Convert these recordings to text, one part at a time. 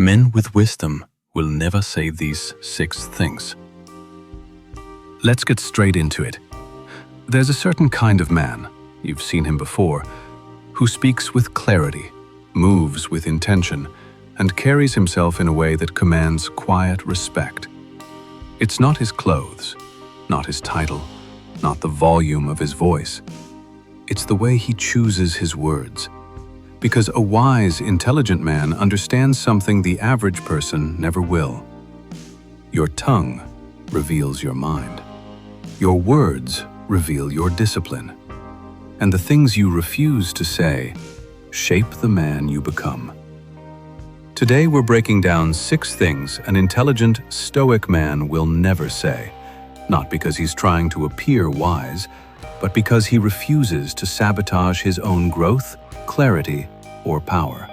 Men with wisdom will never say these 6 things. Let's get straight into it. There's a certain kind of man, you've seen him before, who speaks with clarity, moves with intention, and carries himself in a way that commands quiet respect. It's not his clothes, not his title, not the volume of his voice. It's the way he chooses his words. Because a wise, intelligent man understands something the average person never will. Your tongue reveals your mind. Your words reveal your discipline. And the things you refuse to say shape the man you become. Today we're breaking down 6 things an intelligent, stoic man will never say, not because he's trying to appear wise, but because he refuses to sabotage his own growth, clarity, or power.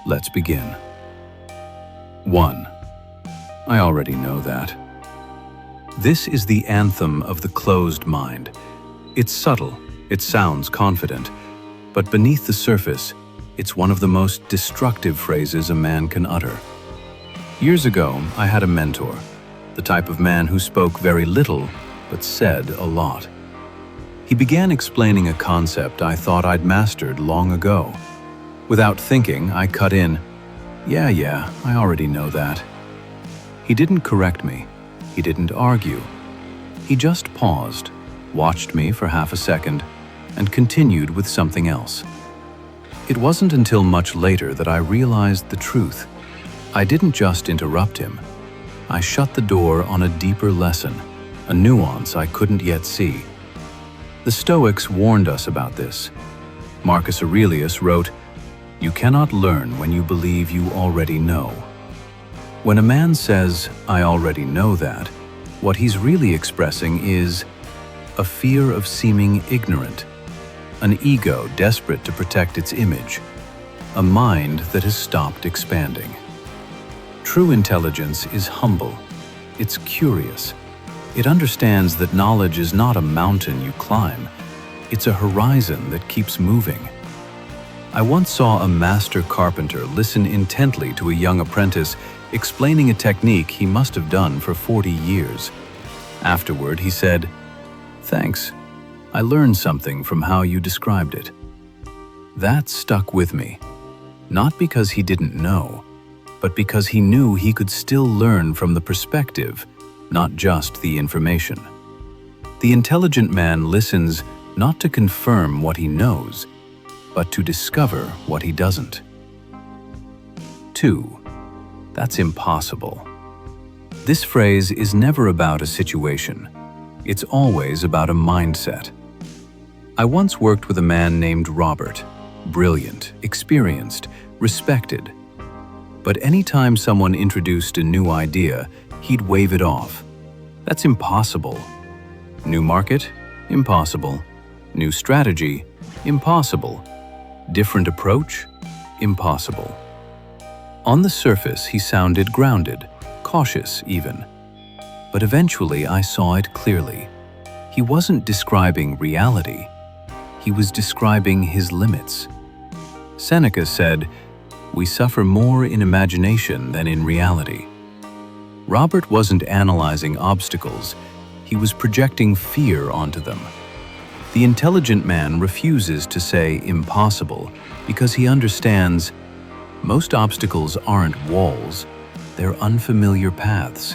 Let's begin. 1. I already know that. This is the anthem of the closed mind. It's subtle, it sounds confident, but beneath the surface, it's one of the most destructive phrases a man can utter. Years ago, I had a mentor, the type of man who spoke very little, but said a lot. He began explaining a concept I thought I'd mastered long ago. Without thinking, I cut in, Yeah, I already know that. He didn't correct me. He didn't argue. He just paused, watched me for half a second, and continued with something else. It wasn't until much later that I realized the truth. I didn't just interrupt him. I shut the door on a deeper lesson, a nuance I couldn't yet see. The Stoics warned us about this. Marcus Aurelius wrote, "You cannot learn when you believe you already know." When a man says, "I already know that," what he's really expressing is a fear of seeming ignorant, an ego desperate to protect its image, a mind that has stopped expanding. True intelligence is humble. It's curious. It understands that knowledge is not a mountain you climb. It's a horizon that keeps moving. I once saw a master carpenter listen intently to a young apprentice explaining a technique he must have done for 40 years. Afterward, he said, "Thanks. I learned something from how you described it." That stuck with me, not because he didn't know, but because he knew he could still learn from the perspective, not just the information. The intelligent man listens not to confirm what he knows, but to discover what he doesn't. 2. That's impossible. This phrase is never about a situation. It's always about a mindset. I once worked with a man named Robert, brilliant, experienced, respected. But anytime someone introduced a new idea, he'd wave it off. That's impossible. New market? Impossible. New strategy? Impossible. Different approach? Impossible. On the surface, he sounded grounded, cautious even. But eventually, I saw it clearly. He wasn't describing reality. He was describing his limits. Seneca said, "We suffer more in imagination than in reality." Robert wasn't analyzing obstacles. He was projecting fear onto them. The intelligent man refuses to say impossible because he understands most obstacles aren't walls, they're unfamiliar paths.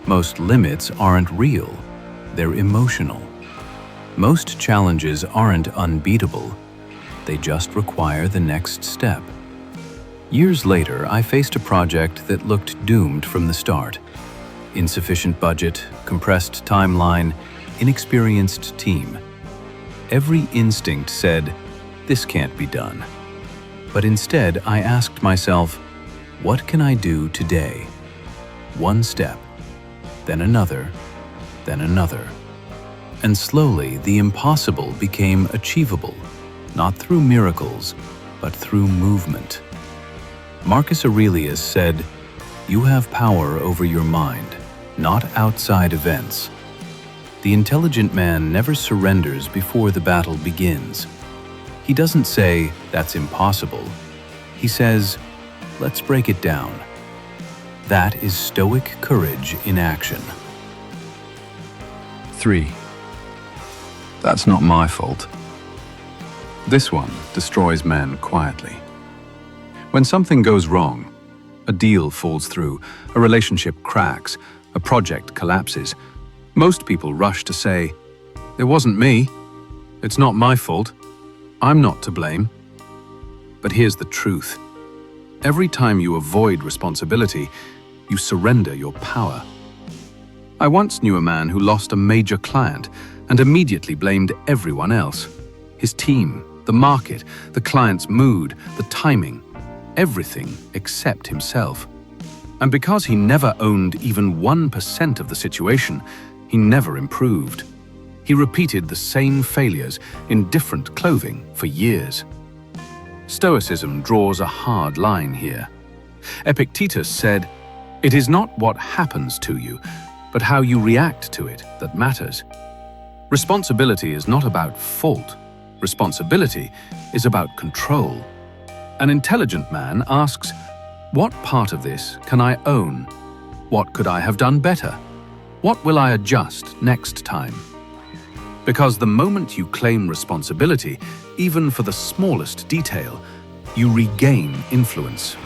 Most limits aren't real, they're emotional. Most challenges aren't unbeatable, they just require the next step. Years later, I faced a project that looked doomed from the start. Insufficient budget, compressed timeline, inexperienced team. Every instinct said, "This can't be done." But instead, I asked myself, what can I do today? One step, then another, then another. And slowly, the impossible became achievable, not through miracles, but through movement. Marcus Aurelius said, "You have power over your mind, not outside events." The intelligent man never surrenders before the battle begins. He doesn't say, "That's impossible." He says, Let's break it down. That is Stoic courage in action. 3. That's not my fault. This one destroys men quietly. When something goes wrong, a deal falls through, a relationship cracks, a project collapses, most people rush to say, "It wasn't me. It's not my fault. I'm not to blame." But here's the truth. Every time you avoid responsibility, you surrender your power. I once knew a man who lost a major client and immediately blamed everyone else. His team, the market, the client's mood, the timing, everything except himself. And because he never owned even 1% of the situation, he never improved. He repeated the same failures in different clothing for years. Stoicism draws a hard line here. Epictetus said, "It is not what happens to you, but how you react to it that matters." Responsibility is not about fault. Responsibility is about control. An intelligent man asks, "What part of this can I own? What could I have done better? What will I adjust next time?" Because the moment you claim responsibility, even for the smallest detail, you regain influence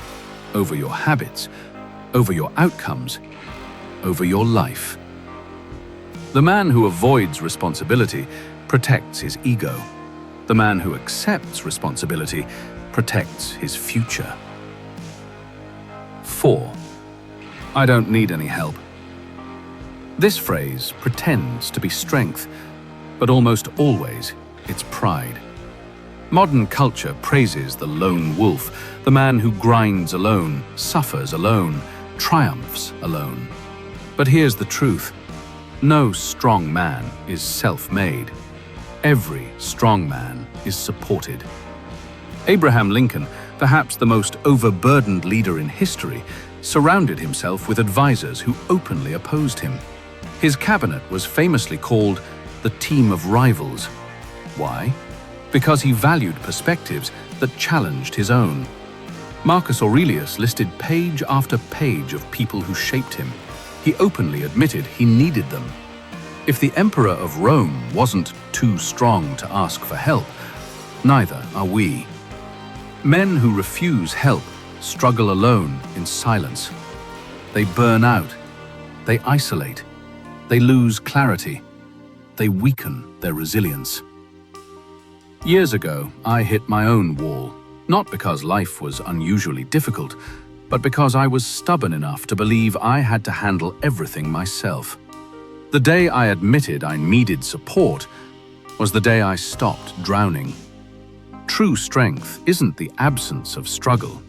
over your habits, over your outcomes, over your life. The man who avoids responsibility protects his ego. The man who accepts responsibility protects his future. 4. I don't need any help. This phrase pretends to be strength, but almost always it's pride. Modern culture praises the lone wolf, the man who grinds alone, suffers alone, triumphs alone. But here's the truth. No strong man is self-made. Every strong man is supported. Abraham Lincoln, perhaps the most overburdened leader in history, surrounded himself with advisors who openly opposed him. His cabinet was famously called the team of rivals. Why? Because he valued perspectives that challenged his own. Marcus Aurelius listed page after page of people who shaped him. He openly admitted he needed them. If the Emperor of Rome wasn't too strong to ask for help, neither are we. Men who refuse help struggle alone in silence. They burn out. They isolate. They lose clarity. They weaken their resilience. Years ago, I hit my own wall, not because life was unusually difficult, but because I was stubborn enough to believe I had to handle everything myself. The day I admitted I needed support was the day I stopped drowning. True strength isn't the absence of struggle.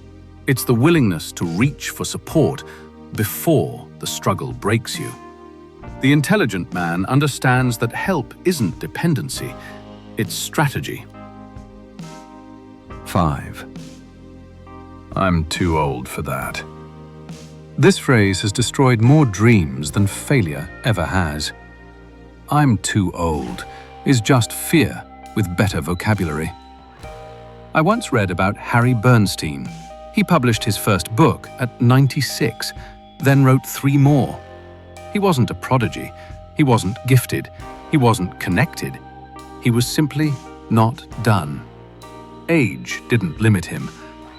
It's the willingness to reach for support before the struggle breaks you. The intelligent man understands that help isn't dependency, it's strategy. 5. I'm too old for that. This phrase has destroyed more dreams than failure ever has. "I'm too old" is just fear with better vocabulary. I once read about Harry Bernstein. He published his first book at 96, then wrote 3 more. He wasn't a prodigy, he wasn't gifted, he wasn't connected. He was simply not done. Age didn't limit him,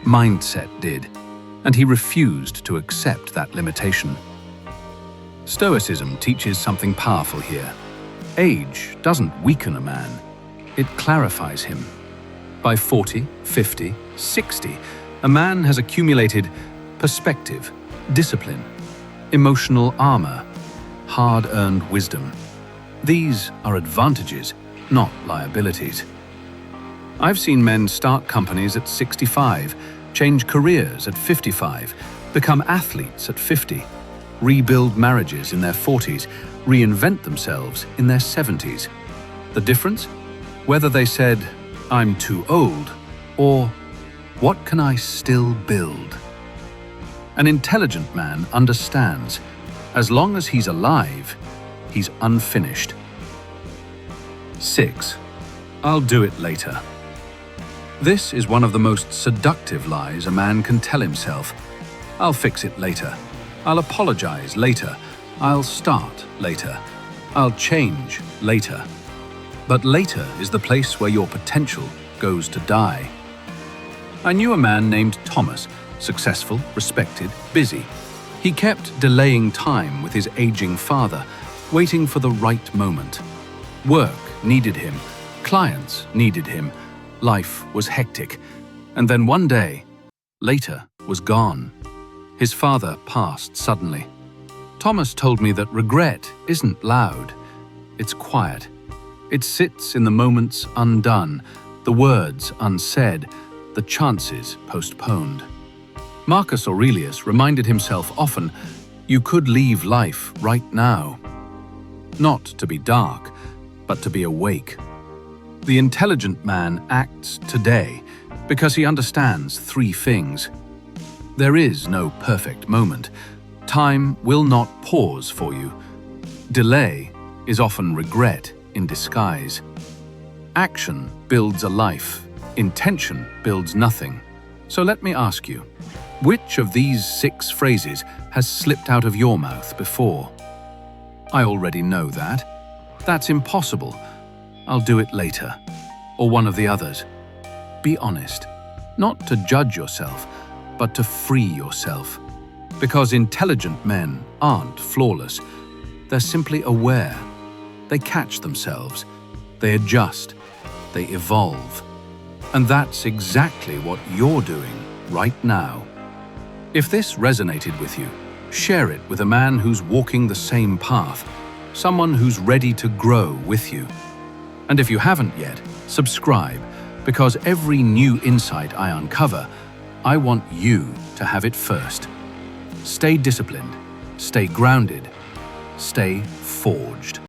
mindset did, and he refused to accept that limitation. Stoicism teaches something powerful here. Age doesn't weaken a man, it clarifies him. By 40, 50, 60, a man has accumulated perspective, discipline, emotional armor, hard-earned wisdom. These are advantages, not liabilities. I've seen men start companies at 65, change careers at 55, become athletes at 50, rebuild marriages in their 40s, reinvent themselves in their 70s. The difference? Whether they said, "I'm too old," or "What can I still build?" An intelligent man understands, as long as he's alive, he's unfinished. 6. I'll do it later. This is one of the most seductive lies a man can tell himself. I'll fix it later. I'll apologize later. I'll start later. I'll change later. But later is the place where your potential goes to die. I knew a man named Thomas, successful, respected, busy. He kept delaying time with his aging father, waiting for the right moment. Work needed him, clients needed him, life was hectic. And then one day, later was gone. His father passed suddenly. Thomas told me that regret isn't loud, it's quiet. It sits in the moments undone, the words unsaid, the chances postponed. Marcus Aurelius reminded himself often, you could leave life right now. Not to be dark, but to be awake. The intelligent man acts today because he understands three things. There is no perfect moment. Time will not pause for you. Delay is often regret in disguise. Action builds a life. Intention builds nothing. So let me ask you, which of these 6 phrases has slipped out of your mouth before? I already know that. That's impossible. I'll do it later. Or one of the others. Be honest. Not to judge yourself, but to free yourself. Because intelligent men aren't flawless. They're simply aware. They catch themselves. They adjust. They evolve. And that's exactly what you're doing right now. If this resonated with you, share it with a man who's walking the same path, someone who's ready to grow with you. And if you haven't yet, subscribe, because every new insight I uncover, I want you to have it first. Stay disciplined, stay grounded, stay forged.